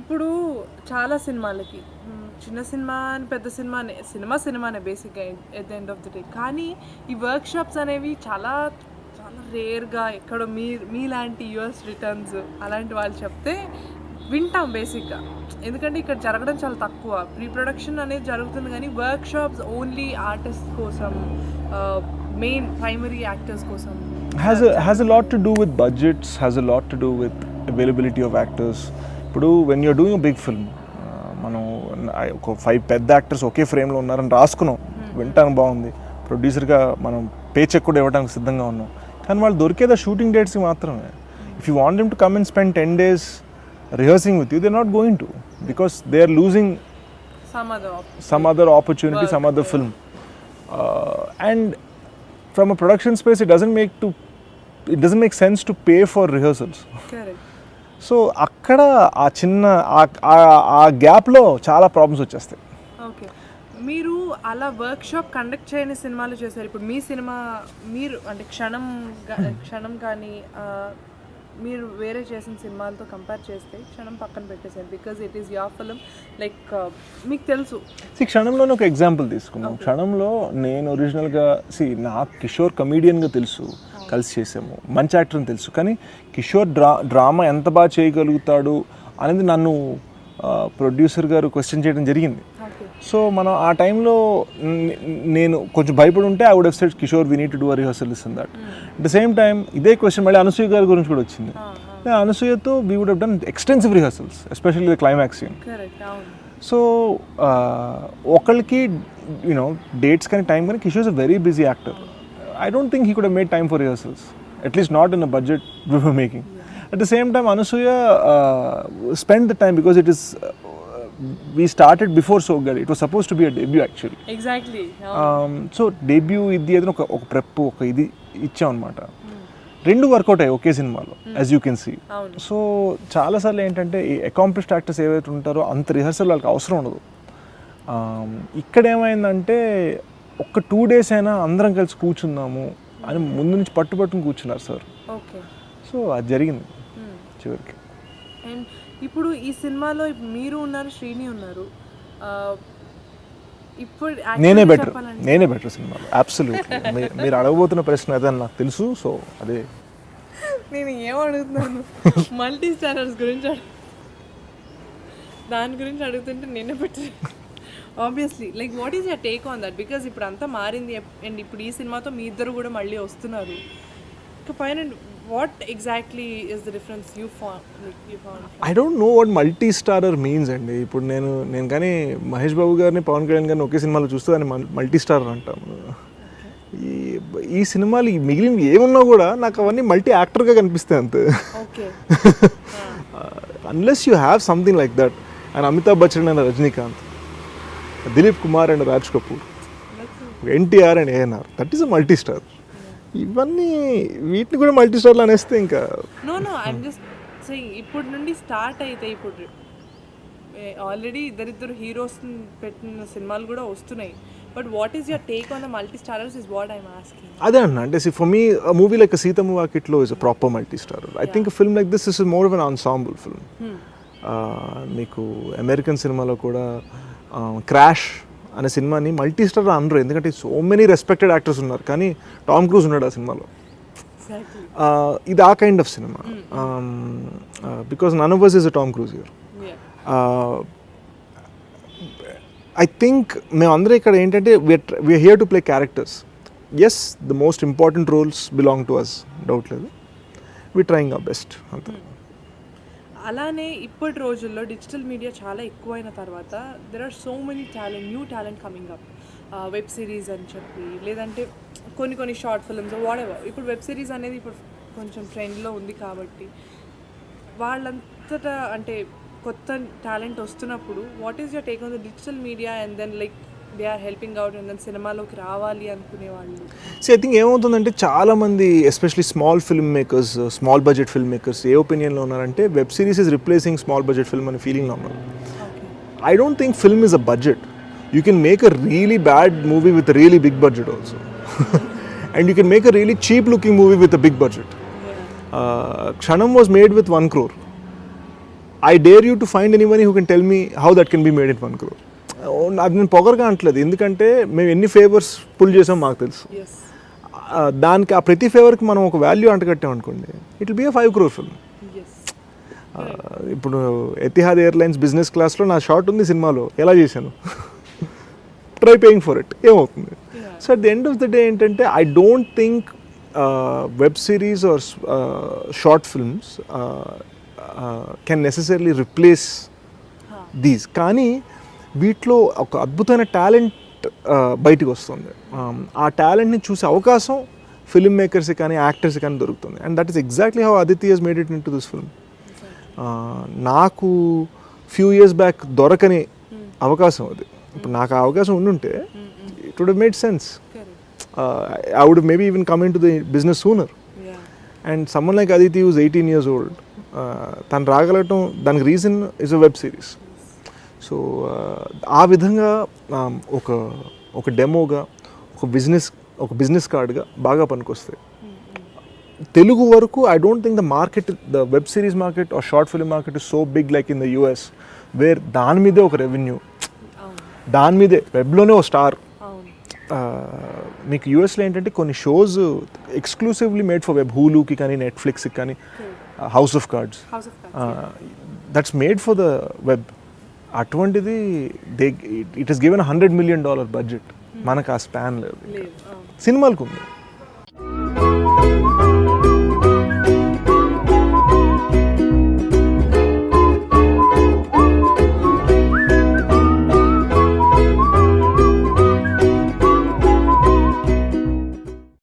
ఇప్పుడు చాలా సినిమాలకి చిన్న సినిమా అని పెద్ద సినిమానే బేసిక్గా at the end of the day. కానీ ఈ వర్క్ షాప్స్ అనేవి చాలా చాలా రేర్గా ఎక్కడో మీలాంటి యూఎస్ రిటర్న్స్ అలాంటి వాళ్ళు చెప్తే వింటాం బేసిక్గా. ఎందుకంటే ఇక్కడ జరగడం చాలా తక్కువ. ప్రీ ప్రొడక్షన్ అనేది జరుగుతుంది కానీ వర్క్ షాప్స్ ఓన్లీ ఆర్టిస్ట్ కోసం, మెయిన్ ప్రైమరీ యాక్టర్స్ కోసం. has a lot to do with budgets, has a lot to do with availability of actors. ఇప్పుడు when you're doing a big film, మనం ఒక 5 పెద్ద actors ఒకే ఫ్రేమ్లో ఉన్నారని రాసుకున్నాం, వింటానికి బాగుంది, ప్రొడ్యూసర్గా మనం పే చెక్ కూడా ఇవ్వడానికి సిద్ధంగా ఉన్నాం. కానీ వాళ్ళు దొరికేదా షూటింగ్ డేట్స్కి మాత్రమే. If you want them to come and spend 10 days rehearsing with you, they're not going to, because they're losing some other opportunity, some other film. And from a production space, it doesn't make sense to pay for rehearsals. Correct. So అక్కడ ఆ చిన్న ఆ గ్యాప్లో చాలా problems వచ్చేస్తాయి. Okay, మీరు అలా work shop conduct చేయని సినిమాలు చేశారు. ఇప్పుడు మీ సినిమా మీరు అంటే క్షణం కానీ మీరు వేరే చేసిన సినిమాలతో కంపేర్ చేస్తే క్షణం పక్కన పెట్టేశారు, because it is your film. Like మీకు తెలుసు, క్షణంలోనే ఒక ఎగ్జాంపుల్ తీసుకున్నాం. క్షణంలో నేను ఒరిజినల్గా నాకు కిషోర్ కమీడియన్గా తెలుసు, కలిసి చేసాము, మంచి యాక్టర్ అని తెలుసు. కానీ కిషోర్ డ్రామా ఎంత బాగా చేయగలుగుతాడు అనేది నన్ను ప్రొడ్యూసర్ గారు క్వశ్చన్ చేయడం జరిగింది. సో మనం ఆ టైంలో నేను కొంచెం భయపడి ఉంటే I would have said Kishore we need to do a rehearsal this and that. At the same time ఇదే క్వశ్చన్ మళ్ళీ అనసూయ గారి గురించి కూడా వచ్చింది. అనసూయతో we would have done extensive rehearsals, especially the climax scene. So ఒకళ్ళకి యూనో డేట్స్ కానీ time కానీ, Kishore is a very busy actor. I don't think he could have made time for rehearsals, at least not in the budget we were making. At the same time, Anasuya spent the time because it is we started before So Good. It was supposed to be a debut actually. Exactly. So debut idi adana oka prep oka idi ichcham annamata. రెండు work out అయ్యాయి ఒకే సినిమాలో, as you can see. So చాలాసార్లు ఏంటంటే ఈ accomplished actors ఏవైతే ఉంటారో అంత రిహర్సల్ వాళ్ళకి అవసరం ఉండదు. ఇక్కడ ఏమైందంటే ఒక్క 2 days అయినా అందరం కలిసి కూర్చుందాము అని ముందు నుంచి పట్టుబట్టుకుని కూర్చున్నారు సార్. ఓకే, సో అది జరిగింది చివరికి. అండ్ ఇప్పుడు ఈ సినిమాలో మీరు ఉన్నారు, శ్రీని ఉన్నారు. ఇప్పుడు నేనే బెటర్ సినిమాలో అబ్సల్యూట్లీ. మీరు అడగబోతున్న ప్రశ్న అదే అని నాకు తెలుసు. సో అదే నేను ఏం అడుగుతున్నాను, మల్టీ స్టారర్స్ గురించి దాని గురించి అడుగుతుంటే నేనే better. Obviously, like what is your take on that? Because ఇప్పుడు అంతా మారింది అండ్ ఇప్పుడు ఈ సినిమాతో మీ ఇద్దరు కూడా మళ్ళీ వస్తున్నారు. పైన what exactly is the difference you found? I don't know what multi starrer means అండి. ఇప్పుడు నేను కానీ మహేష్ బాబు గారిని, పవన్ కళ్యాణ్ గారిని ఒకే సినిమాలో చూస్తే దాన్ని మల్టీ స్టారర్ అంటాము. ఈ సినిమాలు మిగిలిన ఏమున్నా కూడా నాకు అవన్నీ మల్టీ యాక్టర్గా కనిపిస్తాయి అంతే. Unless you have something like that. And Amitabh Bachchan and Rajinikanth, Dilip Kumar and Raj Kapoor, NTR and ANR, that is a multi star. ఇవన్నీ వీటిని కూడా మల్టీ స్టార్లు అనేస్తే ఇంకా ఐఎమ్ జస్ట్ సేయింగ్ ఇప్పుడు నుండి స్టార్ట్ అయితే ఇప్పుడు ఆల్రెడీ ఇద్దరిద్దరు హీరోస్ పెట్టిన సినిమాలు కూడా వస్తున్నాయి. But what is your take on the multi starrers is what I'm asking. అదే అన్న, అంటే for me movie like Seethamma Vakitlo is a proper multi starrer. I think film like this is more of an ensemble film. మీకు American సినిమాలో కూడా crash అనే సినిమాని multi star అనరు, ఎందుకంటే సో మెనీ రెస్పెక్టెడ్ యాక్టర్స్ ఉన్నారు. కానీ టామ్ క్రూజ్ ఉన్నాడు ఆ సినిమాలో. ఇది ఆ కైండ్ ఆఫ్ సినిమా, because none of us is a Tom Cruise here. I think మేమందరం ఇక్కడ ఏంటంటే we're here to play characters. Yes, the most important roles belong to us, doubt లేదు. we're trying our best అంతే. అలానే ఇప్పటి రోజుల్లో digital media చాలా ఎక్కువైన తర్వాత there are so many new talent coming up. Web series అని చెప్పి, లేదంటే కొన్ని షార్ట్ ఫిల్మ్స్ వాడెవర్. ఇప్పుడు వెబ్ సిరీస్ అనేది ఇప్పుడు కొంచెం ట్రెండ్లో ఉంది కాబట్టి వాళ్ళంతటా అంటే కొత్త టాలెంట్ వస్తున్నప్పుడు what is your take on the digital media and then like they are helping out and then సినిమాలోకి రావాలి అనుకునే వాళ్ళు? సో ఐ థింక్ ఏమవుతుందంటే చాలామంది especially small film makers, small budget film makers a ఒపీనియన్లో ఉన్నారంటే web series is replacing small budget film అనే ఫీలింగ్లో ఉన్నారు. I don't think film is a budget. You can make a really bad movie with really big budget also and you can make a really cheap looking movie with a big budget. Kshanam was made with 1 crore. I dare you to find anyone who can tell me how that can be made in 1 crore. అది నేను పొగరగా అంటలేదు, ఎందుకంటే మేము ఎన్ని favours pull చేసాం మాకు తెలుసు. Yes దానికి ఆ ప్రతి ఫేవర్కి మనం ఒక వాల్యూ అంటగట్టాం అనుకోండి, it will be 5 crore film. Yes ఇప్పుడు ఎతిహాద్ ఎయిర్లైన్స్ బిజినెస్ క్లాస్లో నా షాట్ ఉంది సినిమాలో, ఎలా చేశాను, ట్రై పేయింగ్ ఫర్ ఇట్, ఏమవుతుంది. So at the end of the day ఏంటంటే I don't think web series or short films can necessarily replace these. కానీ వీటిలో ఒక అద్భుతమైన టాలెంట్ బయటికి వస్తుంది. ఆ టాలెంట్ని చూసే అవకాశం ఫిల్మ్ మేకర్స్ కానీ యాక్టర్స్ కానీ దొరుకుతుంది. And that is exactly how Aditi has made it into this film. నాకు ఫ్యూ ఇయర్స్ బ్యాక్ దొరకని అవకాశం అది. ఇప్పుడు నాకు ఆ అవకాశం ఉండుంటే it would made sense. I would have maybe even come into the business sooner. Yeah. And someone like Aditi who's 18 years old, తను రాగలగటం దానికి reason is a web series. So ఆ విధంగా ఒక డెమోగా ఒక బిజినెస్ కార్డ్గా బాగా పనికొస్తాయి. తెలుగు వరకు I don't think the web series market or short film market is so big like in the US, where దాని మీదే ఒక రెవెన్యూ, దాని మీదే వెబ్లోనే ఒక స్టార్. మీకు యూఎస్లో ఏంటంటే కొన్ని shows exclusively made for web, హూలూకి కానీ నెట్ఫ్లిక్స్కి కానీ, house of cards that's made for the web. అటువంటిది it is given $100 million budget, మనకు ఆ స్పాన్ లేదు. సినిమాలకు ఉంది.